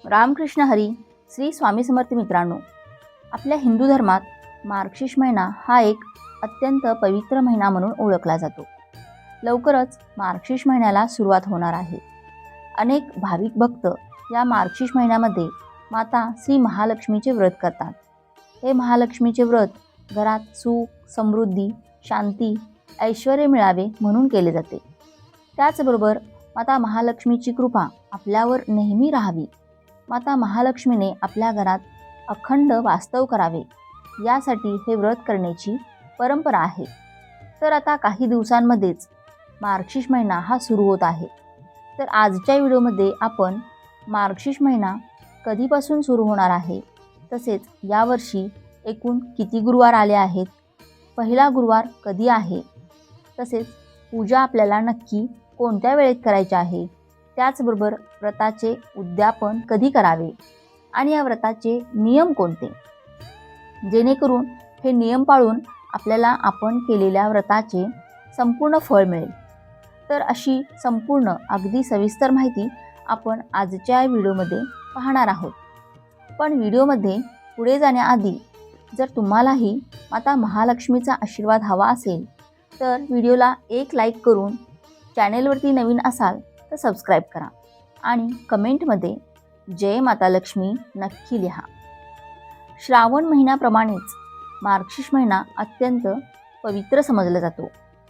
रामकृष्ण हरी. श्री स्वामी समर्थ. मित्रांनो, आपल्या हिंदू धर्मात मार्गशीर्ष महिना हा एक अत्यंत पवित्र महिना म्हणून ओळखला जातो. लवकरच मार्गशीर्ष महिन्याला सुरुवात होणार आहे. अनेक भाविक भक्त या मार्गशीर्ष महिन्यामध्ये माता श्री महालक्ष्मीचे व्रत करतात. हे महालक्ष्मीचे व्रत घरात सुख, समृद्धी, शांती, ऐश्वर्य मिळावे म्हणून केले जाते. त्याचबरोबर माता महालक्ष्मीची कृपा आपल्यावर नेहमी राहावी, माता महालक्ष्मीने आपल्या घरात अखंड वास्तव करावे, यासाठी हे व्रत करण्याची परंपरा आहे. तर आता काही दिवसांमध्येच मार्गशीर्ष महिना हा सुरू होत आहे. तर आजच्या व्हिडिओमध्ये आपण मार्गशीर्ष महिना कधीपासून सुरू होणार आहे, तसेच यावर्षी एकूण किती गुरुवार आले आहेत, पहिला गुरुवार कधी आहे, तसेच पूजा आपल्याला नक्की कोणत्या वेळेत करायची आहे, त्याचबरोबर व्रताचे उद्यापन कधी करावे आणि या व्रताचे नियम कोणते, जेणेकरून हे नियम पाळून आपल्याला आपण केलेल्या व्रताचे संपूर्ण फळ मिळेल. तर अशी संपूर्ण अगदी सविस्तर माहिती आपण आजच्या व्हिडिओमध्ये पाहणार आहोत. पण व्हिडिओमध्ये पुढे जाण्याआधी जर तुम्हालाही माता महालक्ष्मीचा आशीर्वाद हवा असेल तर व्हिडिओला एक लाईक करून, चॅनेलवरती नवीन असाल तर सबस्क्राईब करा आणि कमेंटमध्ये जय माता लक्ष्मी नक्की लिहा. श्रावण महिन्याप्रमाणेच मार्गशीर्ष महिना अत्यंत पवित्र समजला जातो,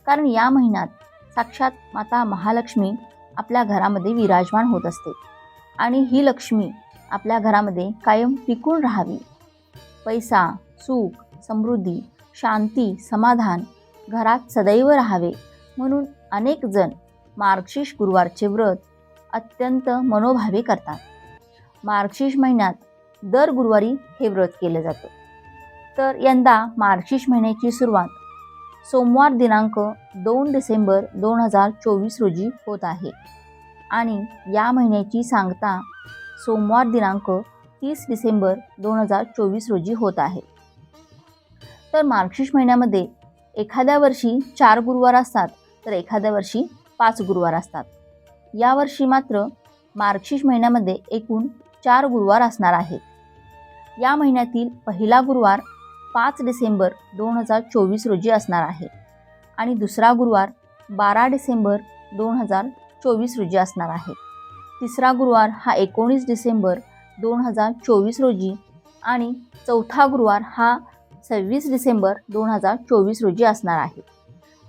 कारण या महिन्यात साक्षात माता महालक्ष्मी आपल्या घरामध्ये विराजमान होत असते आणि ही लक्ष्मी आपल्या घरामध्ये कायम टिकून राहावी, पैसा, सुख, समृद्धी, शांती, समाधान घरात सदैव राहावे म्हणून अनेक जण मार्गशीर्ष गुरुवारचे व्रत अत्यंत मनोभावे करतात. मार्गशीर्ष महिन्यात दर गुरुवारी हे व्रत केले जातं. तर यंदा मार्गशीर्ष महिन्याची सुरुवात सोमवार दिनांक 2 डिसेंबर 2024 रोजी होत आहे आणि या महिन्याची सांगता सोमवार दिनांक 30 डिसेंबर 2024 रोजी होत आहे. तर मार्गशीर्ष महिन्यामध्ये एखाद्या वर्षी 4 गुरुवार असतात तर एखाद्या वर्षी 5 गुरुवार असतात. यावर्षी मात्र मार्गशीर्ष महिन्यामध्ये एकूण 4 गुरुवार असणार आहेत. या महिन्यातील पहिला गुरुवार 5 डिसेंबर 2024 रोजी असणार आहे आणि दुसरा गुरुवार 12 डिसेंबर 2024 रोजी असणार आहे. तिसरा गुरुवार हा 19 डिसेंबर 2024 रोजी आणि चौथा गुरुवार हा 26 डिसेंबर 2024 रोजी असणार आहे.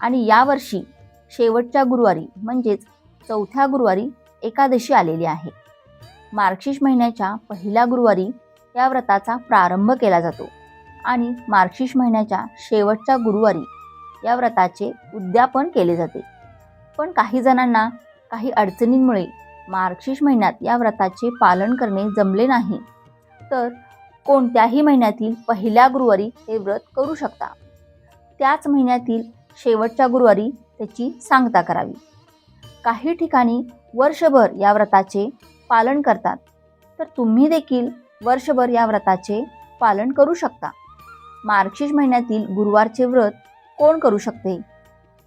आणि यावर्षी शेवटच्या गुरुवारी म्हणजेच चौथ्या गुरुवारी एकादशी आलेली आहे. मार्गशीर्ष महिन्याच्या पहिल्या गुरुवारी या व्रताचा प्रारंभ केला जातो आणि मार्गशीर्ष महिन्याच्या शेवटच्या गुरुवारी या व्रताचे उद्यापन केले जाते. पण काही जणांना काही अडचणींमुळे मार्गशीर्ष महिन्यात या व्रताचे पालन करणे जमले नाही, तर कोणत्याही महिन्यातील पहिल्या गुरुवारी हे व्रत करू शकता. त्याच महिन्यातील शेवटच्या गुरुवारी त्याची सांगता करावी. काही ठिकाणी वर्षभर या व्रताचे पालन करतात, तर तुम्ही देखील वर्षभर या व्रताचे पालन करू शकता. मार्गशीर्ष महिन्यातील गुरुवारचे व्रत कोण करू शकते,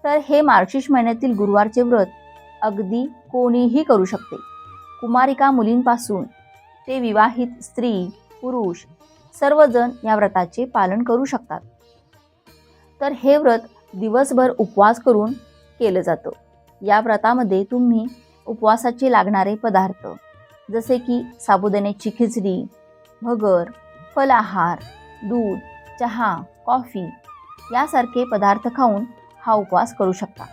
तर हे मार्गशीर्ष महिन्यातील गुरुवारचे व्रत अगदी कोणीही करू शकते. कुमारिका मुलींपासून ते विवाहित स्त्री, पुरुष सर्वजण या व्रताचे पालन करू शकतात. तर हे व्रत दिवसभर उपवास करून केलं जातं. या व्रतामध्ये तुम्ही उपवासाचे लागणारे पदार्थ जसे की साबुदाण्याची खिचडी, भगर, फलाहार, दूध, चहा, कॉफी यासारखे पदार्थ खाऊन हा उपवास करू शकता.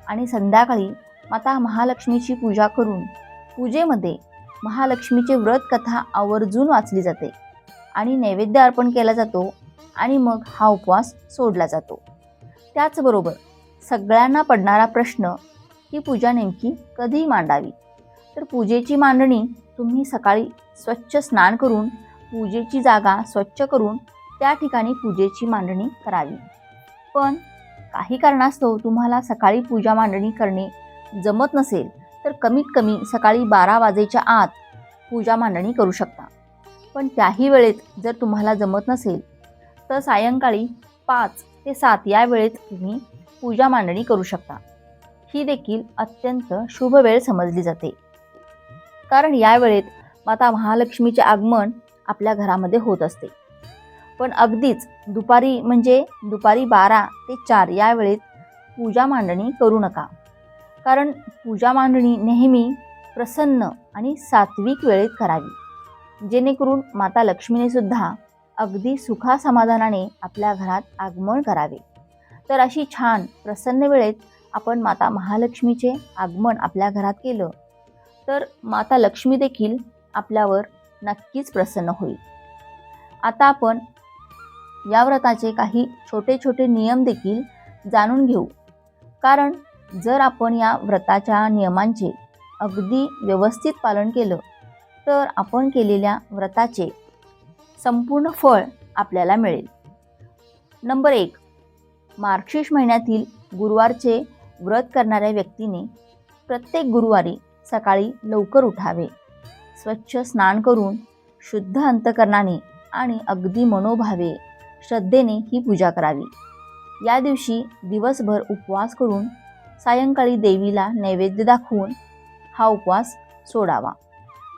आणि संध्याकाळी माता महालक्ष्मीची पूजा करून पूजेमध्ये महालक्ष्मीचे व्रत कथा आवर्जून वाचली जाते आणि नैवेद्य अर्पण केला जातो आणि मग हा उपवास सोडला जातो. त्याचबरोबर सगळ्यांना पडणारा प्रश्न की पूजा नेमकी कधी मांडावी, तर पूजेची मांडणी तुम्ही सकाळी स्वच्छ स्नान करून पूजेची जागा स्वच्छ करून त्या ठिकाणी पूजेची मांडणी करावी. पण काही कारणास्तव तुम्हाला सकाळी पूजा मांडणी करणे जमत नसेल तर कमीत कमी सकाळी 12 वाजेच्या आत पूजा मांडणी करू शकता. पण त्याही वेळेत जर तुम्हाला जमत नसेल तर सायंकाळी 5 ते 7 या वेळेत तुम्ही पूजा मांडणी करू शकता. ही देखील अत्यंत शुभ वेळ समजली जाते, कारण या वेळेत माता महालक्ष्मीचे आगमन आपल्या घरामध्ये होत असते. पण अगदीच दुपारी म्हणजे दुपारी 12 ते 4 या वेळेत पूजा मांडणी करू नका. कारण पूजा मांडणी नेहमी प्रसन्न आणि सात्विक वेळेत करावी, जेणेकरून माता लक्ष्मीने सुद्धा अगदी सुखासमाधानाने आपल्या घरात आगमन करावे. तर अशी छान प्रसन्न वेळेत आपण माता महालक्ष्मीचे आगमन आपल्या घरात केलं तर माता लक्ष्मी देखील आपल्यावर नक्कीच प्रसन्न होईल. आता आपण या व्रताचे काही छोटे छोटे नियम देखील जाणून घेऊ. कारण जर आपण या व्रताच्या नियमांचे अगदी व्यवस्थित पालन केलं तर आपण केलेल्या व्रताचे संपूर्ण फळ आपल्याला मिळेल. नंबर 1, मार्गशीर्ष महिन्यातील गुरुवारचे व्रत करणाऱ्या व्यक्तीने प्रत्येक गुरुवारी सकाळी लवकर उठावे. स्वच्छ स्नान करून शुद्ध अंतकरणाने आणि अगदी मनोभावे श्रद्धेने ही पूजा करावी. या दिवशी दिवसभर उपवास करून सायंकाळी देवीला नैवेद्य दाखवून हा उपवास सोडावा.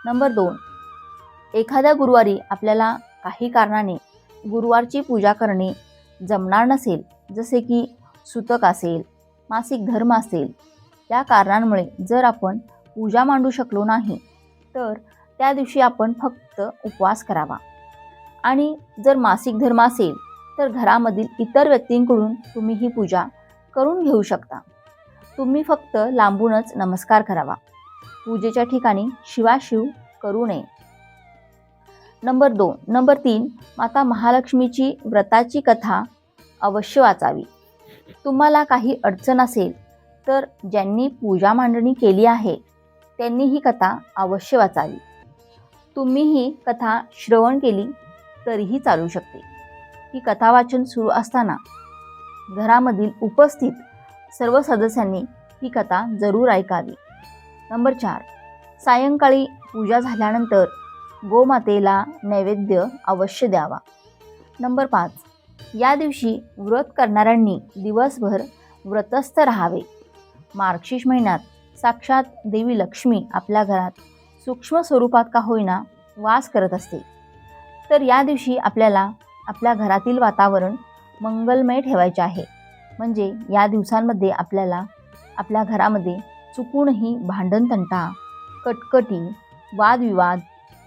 नंबर 2, एखाद्या गुरुवारी आपल्याला काही कारणाने गुरुवारची पूजा करणे जमणार नसेल, जसे की सुतक असेल, मासिक धर्म असेल, या कारणांमुळे जर आपण पूजा मांडू शकलो नाही तर त्या दिवशी आपण फक्त उपवास करावा. आणि जर मासिक धर्म असेल तर घरामधील इतर व्यक्तींकडून तुम्ही ही पूजा करून घेऊ शकता. तुम्ही फक्त लांबूनच नमस्कार करावा. पूजेच्या ठिकाणी शिवाशिव करू नये. नंबर 3, माता महालक्ष्मीची व्रताची कथा अवश्य वाचावी. तुम्हाला काही अडचण असेल तर ज्यांनी पूजा मांडणी केली आहे त्यांनी ही कथा अवश्य वाचावी. तुम्ही ही कथा श्रवण केली तरीही चालू शकते. ही कथा वाचन सुरू असताना घरामधील उपस्थित सर्व सदस्यांनी ही कथा जरूर ऐकावी. नंबर 4, सायंकाळी पूजा झाल्यानंतर गोमातेला नैवेद्य अवश्य द्यावा. नंबर 5, या दिवशी व्रत करणाऱ्यांनी दिवसभर व्रतस्थ राहावे. मार्गशीर्ष महिन्यात साक्षात देवी लक्ष्मी आपल्या घरात सूक्ष्म स्वरूपात का होईना वास करत असते. तर या दिवशी आपल्याला आपल्या घरातील वातावरण मंगलमय ठेवायचे आहे. म्हणजे या दिवसांमध्ये आपल्याला आपल्या घरामध्ये चुकूनही भांडणतंटा, कटकटी, वादविवाद,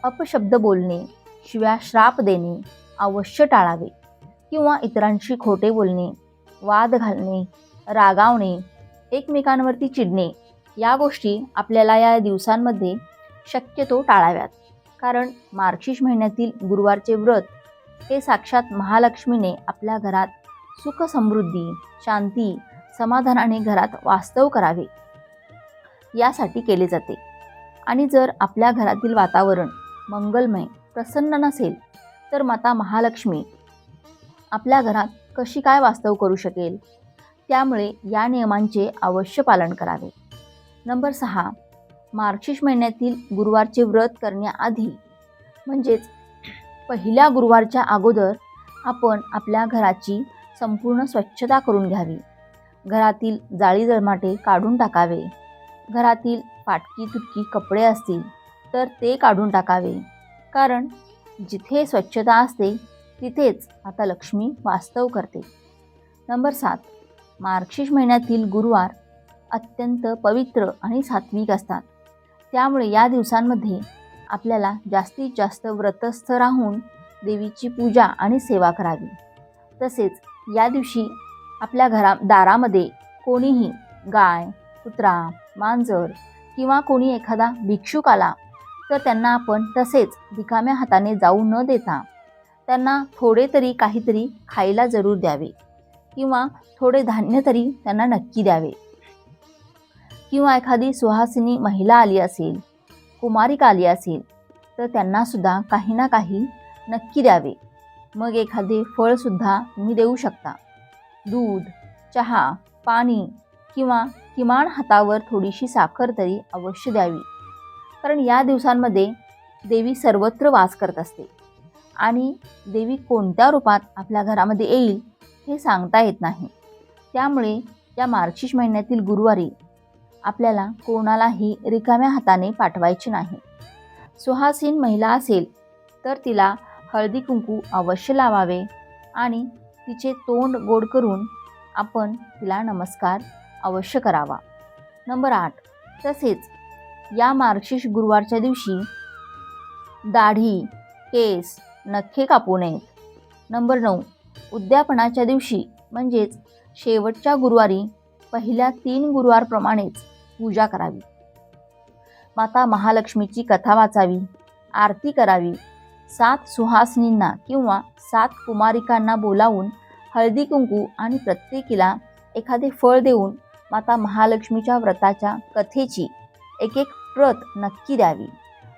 अपशब्द बोलणे, शिव्या श्राप देणे अवश्य टाळावे. किंवा इतरांशी खोटे बोलणे, वाद घालणे, रागावणे, एकमेकांवरती चिडणे या गोष्टी आपल्याला या दिवसांमध्ये शक्यतो टाळाव्यात. कारण मार्गशीर्ष महिन्यातील गुरुवारचे व्रत हे साक्षात महालक्ष्मीने आपल्या घरात सुख समृद्धी, शांती, समाधानाने घरात वास्तव करावे यासाठी केले जाते. आणि जर आपल्या घरातील वातावरण मंगलमय, प्रसन्न नसेल तर माता महालक्ष्मी आपल्या घरात कशी काय वास्तव करू शकेल? त्यामुळे या नियमांचे अवश्य पालन करावे. नंबर 6, मार्गशीर्ष महिन्यातील गुरुवारचे व्रत करण्याआधी म्हणजेच पहिल्या गुरुवारच्या अगोदर आपण आपल्या घराची संपूर्ण स्वच्छता करून घ्यावी. घरातील जाळी जळमाटे काढून टाकावे. घरातील फाटकी तुटकी कपडे असतील तर ते काढून टाकावे. कारण जिथे स्वच्छता असते तिथेच आता लक्ष्मी वास्तव करते. नंबर 7, मार्गशीर्ष महिन्यातील गुरुवार अत्यंत पवित्र आणि सात्विक असतात. त्यामुळे या दिवसांमध्ये आपल्याला जास्तीत जास्त व्रतस्थ राहून देवीची पूजा आणि सेवा करावी. तसेच या दिवशी आपल्या दारामध्ये कोणीही गाय, कुत्रा, मांजर किंवा कोणी एखादा भिक्षुक आला तर त्यांना आपण तसेच रिकाम्या हाताने जाऊ न देता त्यांना थोडे तरी काहीतरी खायला जरूर द्यावे. किंवा थोडे धान्य तरी त्यांना नक्की द्यावे. किंवा एखादी सुहासिनी महिला आली असेल, कुमारिका आली असेल तर त्यांनासुद्धा काही ना काही नक्की द्यावे. मग एखादे फळसुद्धा तुम्ही देऊ शकता. दूध, चहा, पाणी किंवा किमान हातावर थोडीशी साखर तरी अवश्य द्यावी. कारण या दिवसांमध्ये देवी सर्वत्र वास करत असते आणि देवी कोणत्या रूपात आपल्या घरामध्ये येईल हे सांगता येत नाही. त्यामुळे या मार्गशीर्ष महिन्यातील गुरुवारी आपल्याला कोणालाही रिकाम्या हाताने पाठवायचे नाही. सुहासीन महिला असेल तर तिला हळदी कुंकू अवश्य लावावे आणि तिचे तोंड गोड करून आपण तिला नमस्कार अवश्य करावा. नंबर 8. तसेच या मार्गशीर्ष गुरुवारच्या दिवशी दाढी, केस, नखे कापू नयेत. नंबर 9. उद्यापनाच्या दिवशी म्हणजेच शेवटच्या गुरुवारी पहिल्या 3 गुरुवारप्रमाणेच पूजा करावी. माता महालक्ष्मीची कथा वाचावी, आरती करावी, 7 सुहासिनींना किंवा 7 कुमारिकांना बोलावून हळदी कुंकू आणि प्रत्येकीला एखादे फळ देऊन माता महालक्ष्मीच्या व्रताच्या कथेची एक प्रत नक्की द्यावी.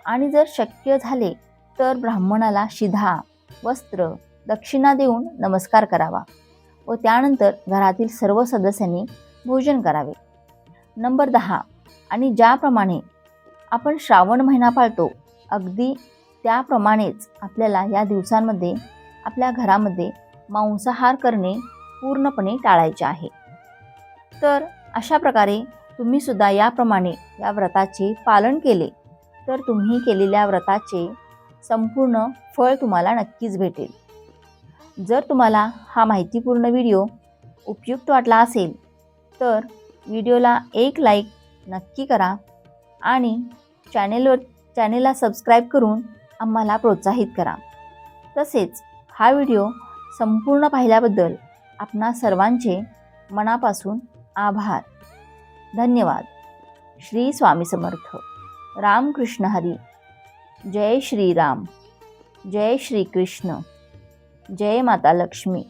आणि जर शक्य झाले तर ब्राह्मणाला शिधा, वस्त्र, दक्षिणा देऊन नमस्कार करावा व त्यानंतर घरातील सर्व सदस्यांनी भोजन करावे. नंबर 10. आणि ज्याप्रमाणे आपण श्रावण महिना पाळतो अगदी त्याप्रमाणेच आपल्याला या दिवसांमध्ये आपल्या घरामध्ये मांसाहार करणे पूर्णपणे टाळायचे आहे. तर अशा प्रकारे तुम्ही सुद्धा याप्रमाणे या व्रताचे पालन केले तर तुम्ही केलेल्या व्रताचे संपूर्ण फळ तुम्हाला नक्कीच भेटेल. जर तुम्हाला हा माहितीपूर्ण व्हिडिओ उपयुक्त वाटला असेल तर व्हिडिओला एक लाईक नक्की करा आणि चॅनेलला सबस्क्राईब करून आम्हाला प्रोत्साहित करा. तसेच हा व्हिडिओ संपूर्ण पाहिल्याबद्दल आपणा सर्वांचे मनापासून आभार. धन्यवाद. श्री स्वामी समर्थ. रामकृष्ण हरी. जय श्रीराम. जय श्री कृष्ण. जय माता लक्ष्मी.